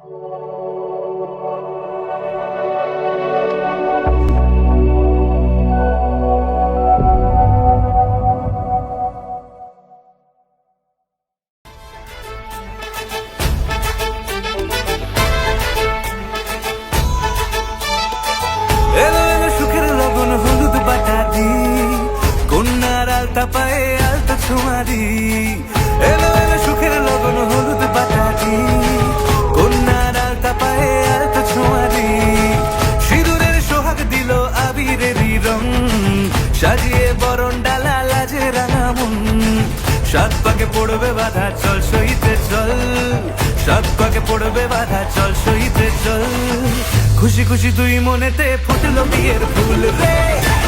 এলো এলো সুখের লগন হলুদ বাটা দি, কন্যার আলতা পায়ে আলতা ছোঁয়া দি। এলো এলো সুখের লগন হলুদ বাটা দি, কন্যার আলতা পায়ে আলতা ছোঁয়া দি। সিঁদুরের সোহাগ দিল আবিরেরই রং, সাজিয়ে বরণ ডালা লাজে রাঙা মন। সাত পাকে পড়বে বাধা চল সইতে চল, সাত পাকে পড়বে বাধা চল সইতে চল। খুশি খুশি দুই মনেতে ফুটলো বিয়ের ফুল রে,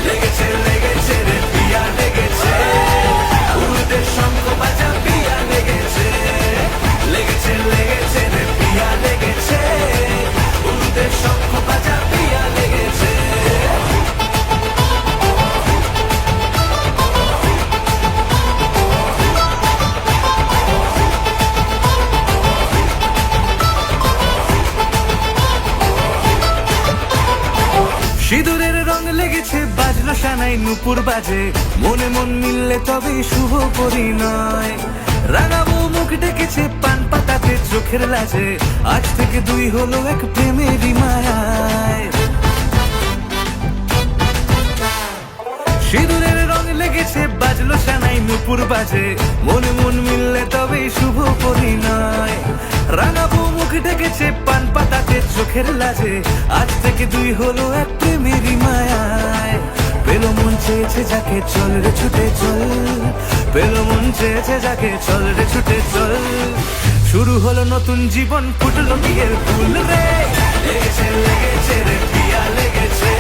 লেগেছে লেগেছে রে পিয়া লেগেছে, উলুদের শঙ্খ বাজা পিয়া লেগেছে, লেগেছে লেগেছে রে পিয়া লেগেছে, উলুদের শঙ্খ বাজা পিয়া লেগেছে। সিঁদুরের রং লেগেছে বাজলো সানাই নুপুর বাজে, মনে মন মিললে তবে শুভ পরিণয়। রাঙাবো মুখ ডেকেছে পান পাতাতে চোখের লাজে, আজ থেকে দুই হলো এক প্রেমেরই মায়ায়। সিঁদুরের রং লেগেছে বাজলো সানাই নুপুর বাজে, মনে মন মিললে তবে শুভ পরিণয়। রাঙাবো মুখ ডেকেছে পান পাতাতে চোখের লাজে, আজ থেকে দুই হলো এক প্রেমেরই মায়ায়। পেলো মন চেয়েছে যাকে চল রে ছুটে চল, পেলো মন চেয়েছে যাকে চল রে ছুটে চল। শুরু হলো নতুন জীবন ফুটলো বিয়ের ফুল রে, লেগেছে লেগেছে রে পিয়া লেগেছে,